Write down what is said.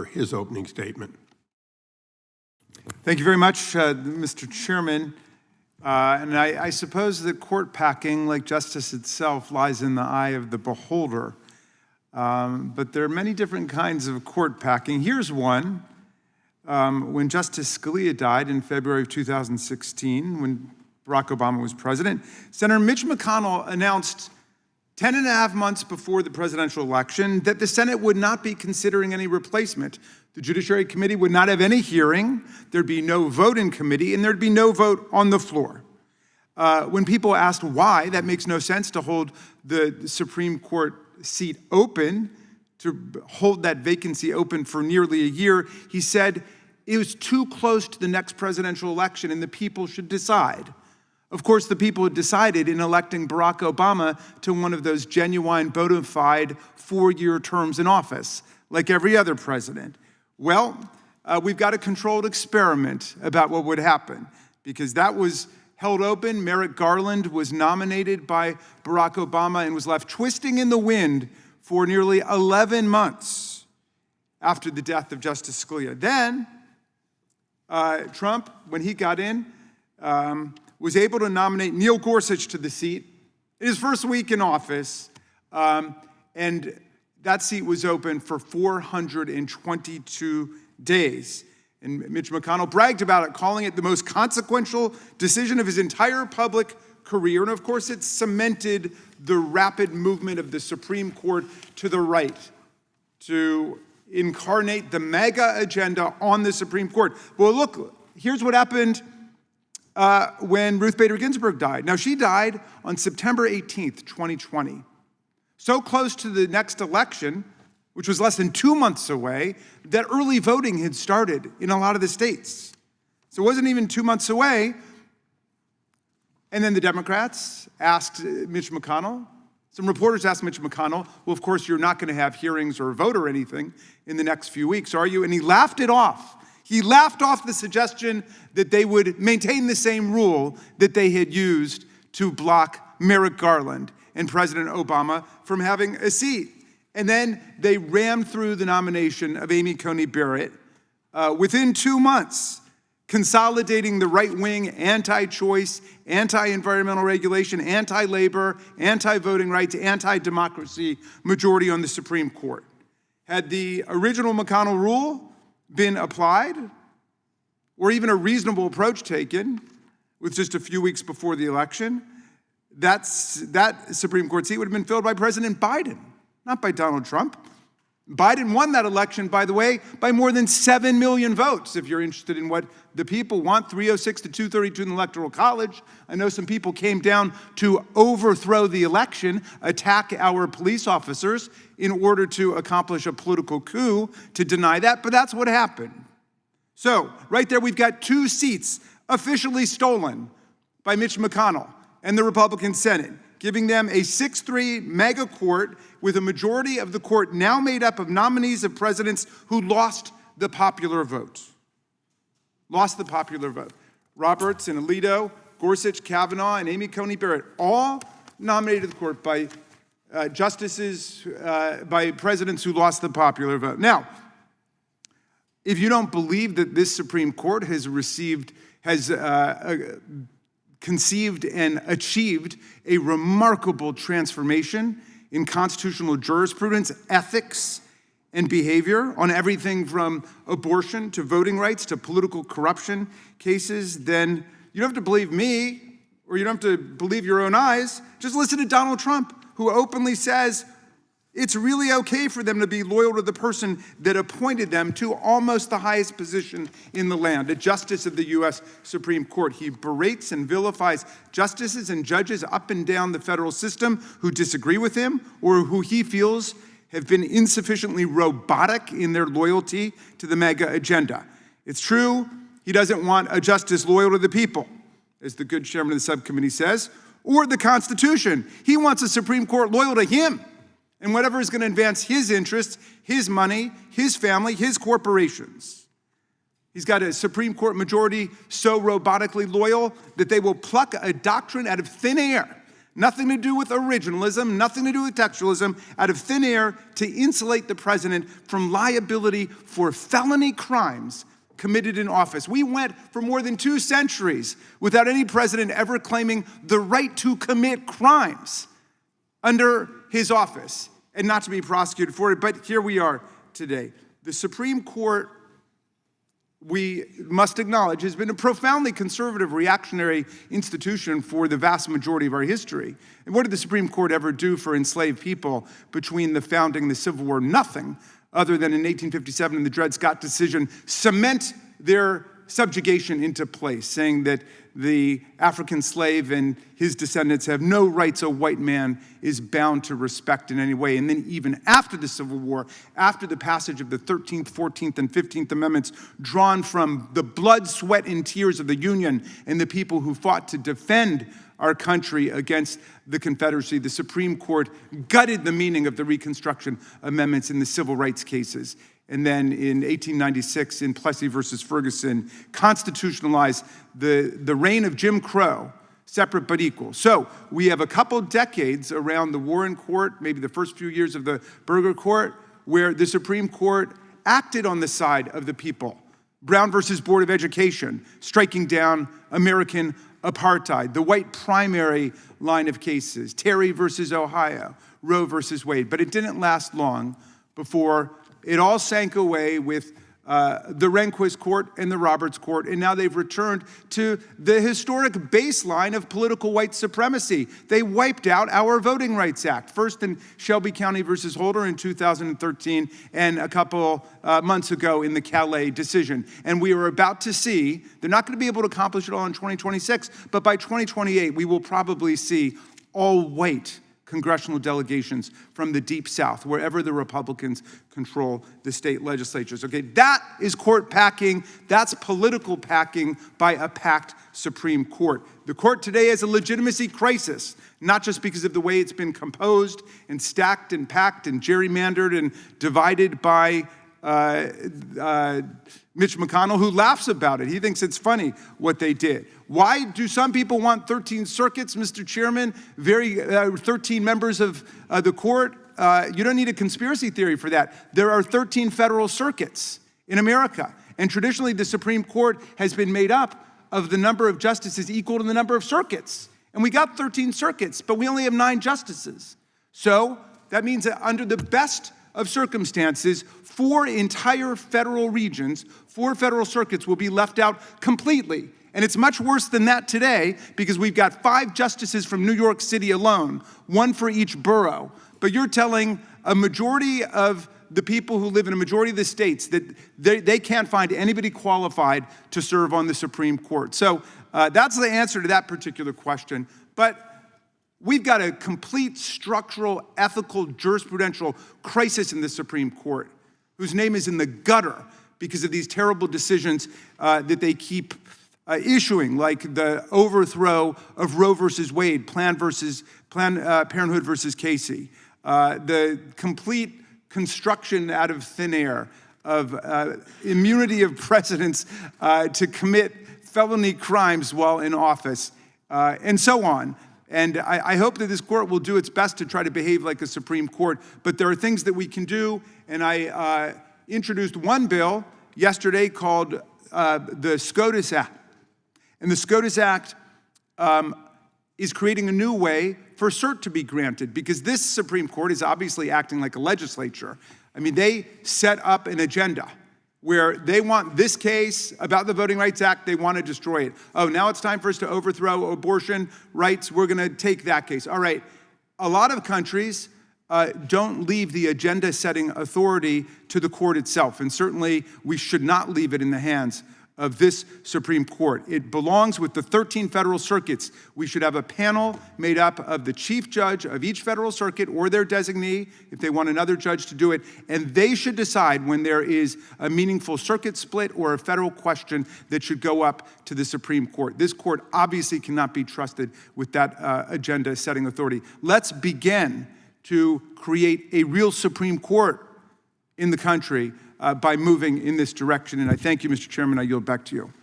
his opening statement. Thank you very much, Mr. Chairman. And I suppose that court packing, like justice itself, lies in the eye of the beholder. But there are many different kinds of court packing. Here's one. When Justice Scalia died in February of 2016, when Barack Obama was president, Senator Mitch McConnell announced 10 and a half months before the presidential election that the Senate would not be considering any replacement. The Judiciary Committee would not have any hearing, there'd be no vote in committee, and there'd be no vote on the floor. When people asked why, that makes no sense to hold the Supreme Court seat open, to hold that vacancy open for nearly a year, he said it was too close to the next presidential election and the people should decide. Of course, the people had decided in electing Barack Obama to one of those genuine, bona fide 4-year terms in office, like every other president. Well, we've got a controlled experiment about what would happen, because that was held open. Merrick Garland was nominated by Barack Obama and was left twisting in the wind for nearly 11 months after the death of Justice Scalia. Then, Trump, when he got in, was able to nominate Neil Gorsuch to the seat in his first week in office, and that seat was open for 422 days. And Mitch McConnell bragged about it, calling it the most consequential decision of his entire public career. And of course, it cemented the rapid movement of the Supreme Court to the right to incarnate the MAGA agenda on the Supreme Court. Well, look, here's what happened when Ruth Bader Ginsburg died. Now, she died on September 18th, 2020. So close to the next election, which was less than 2 months away, that early voting had started in a lot of the states. So it wasn't even 2 months away. And then the Democrats asked Mitch McConnell, some reporters asked Mitch McConnell, well, of course, you're not going to have hearings or a vote or anything in the next few weeks, are you? And he laughed it off. He laughed off the suggestion that they would maintain the same rule that they had used to block Merrick Garland and President Obama from having a seat. And then they rammed through the nomination of Amy Coney Barrett within 2 months, consolidating the right-wing anti-choice, anti-environmental regulation, anti-labor, anti-voting rights, anti-democracy majority on the Supreme Court. Had the original McConnell rule been applied, or even a reasonable approach taken with just a few weeks before the election, that Supreme Court seat would have been filled by President Biden, not by Donald Trump. Biden won that election, by the way, by more than 7 million votes. If you're interested in what the people want, 306 to 232 in the Electoral College. I know some people came down to overthrow the election, attack our police officers in order to accomplish a political coup to deny that, but that's what happened. So, right there, we've got 2 seats officially stolen by Mitch McConnell and the Republican Senate, giving them a 6-3 mega court with a majority of the court now made up of nominees of presidents who lost the popular vote. Lost the popular vote. Roberts and Alito, Gorsuch, Kavanaugh, and Amy Coney Barrett, all nominated to the court by by presidents who lost the popular vote. Now, if you don't believe that this Supreme Court has conceived and achieved a remarkable transformation in constitutional jurisprudence, ethics, and behavior on everything from abortion to voting rights to political corruption cases, then you don't have to believe me, or you don't have to believe your own eyes. Just listen to Donald Trump, who openly says it's really okay for them to be loyal to the person that appointed them to almost the highest position in the land, a justice of the U.S. Supreme Court. He berates and vilifies justices and judges up and down the federal system who disagree with him or who he feels have been insufficiently robotic in their loyalty to the MAGA agenda. It's true, he doesn't want a justice loyal to the people, as the good chairman of the subcommittee says, or the Constitution. He wants a Supreme Court loyal to him and whatever is going to advance his interests, his money, his family, his corporations. He's got a Supreme Court majority so robotically loyal that they will pluck a doctrine out of thin air, nothing to do with originalism, nothing to do with textualism, out of thin air to insulate the president from liability for felony crimes committed in office. We went for more than 2 centuries without any president ever claiming the right to commit crimes under his office and not to be prosecuted for it. But here we are today. The Supreme Court, we must acknowledge, has been a profoundly conservative, reactionary institution for the vast majority of our history. And what did the Supreme Court ever do for enslaved people between the founding and the Civil War? Nothing, other than in 1857 in the Dred Scott decision, cement their subjugation into place, saying that the African slave and his descendants have no rights a white man is bound to respect in any way. And then even after the Civil War, after the passage of the 13th, 14th, and 15th Amendments, drawn from the blood, sweat, and tears of the Union and the people who fought to defend our country against the Confederacy, the Supreme Court gutted the meaning of the Reconstruction Amendments in the civil rights cases. And then in 1896, in Plessy versus Ferguson, constitutionalized the reign of Jim Crow, separate but equal. So we have a couple decades around the Warren Court, maybe the first few years of the Burger Court, where the Supreme Court acted on the side of the people. Brown versus Board of Education, striking down American apartheid, the white primary line of cases, Terry versus Ohio, Roe versus Wade. But it didn't last long before it all sank away with the Rehnquist Court and the Roberts Court, and now they've returned to the historic baseline of political white supremacy. They wiped out our Voting Rights Act, first in Shelby County versus Holder in 2013, and a couple months ago in the Calais decision. And we are about to see, they're not going to be able to accomplish it all in 2026, but by 2028, we will probably see all white congressional delegations from the Deep South, wherever the Republicans control the state legislatures. Okay, that is court packing. That's political packing by a packed Supreme Court. The court today has a legitimacy crisis, not just because of the way it's been composed and stacked and packed and gerrymandered and divided by Mitch McConnell, who laughs about it. He thinks it's funny what they did. Why do some people want 13 circuits, Mr. Chairman? 13 members of the court? You don't need a conspiracy theory for that. There are 13 federal circuits in America. And traditionally, the Supreme Court has been made up of the number of justices equal to the number of circuits. And we got 13 circuits, but we only have 9 justices. So that means that under the best of circumstances, 4 entire federal regions, 4 federal circuits will be left out completely. And it's much worse than that today because we've got 5 justices from New York City alone, 1 for each borough. But you're telling a majority of the people who live in a majority of the states that they can't find anybody qualified to serve on the Supreme Court. So that's the answer to that particular question. But we've got a complete structural, ethical, jurisprudential crisis in the Supreme Court, whose name is in the gutter because of these terrible decisions that they keep issuing, like the overthrow of Roe versus Wade, Planned Parenthood versus Casey, the complete construction out of thin air of immunity of presidents to commit felony crimes while in office, and so on. And I hope that this court will do its best to try to behave like a Supreme Court, but there are things that we can do, and I introduced one bill yesterday called the SCOTUS Act. And the SCOTUS Act is creating a new way for cert to be granted, because this Supreme Court is obviously acting like a legislature. I mean, they set up an agenda where they want this case about the Voting Rights Act, they want to destroy it. Oh, now it's time for us to overthrow abortion rights, we're going to take that case. All right, a lot of countries don't leave the agenda-setting authority to the court itself, and certainly we should not leave it in the hands of this Supreme Court. It belongs with the 13 federal circuits. We should have a panel made up of the chief judge of each federal circuit or their designee, if they want another judge to do it, and they should decide when there is a meaningful circuit split or a federal question that should go up to the Supreme Court. This court obviously cannot be trusted with that agenda-setting authority. Let's begin to create a real Supreme Court in the country by moving in this direction. And I thank you, Mr. Chairman. I yield back to you.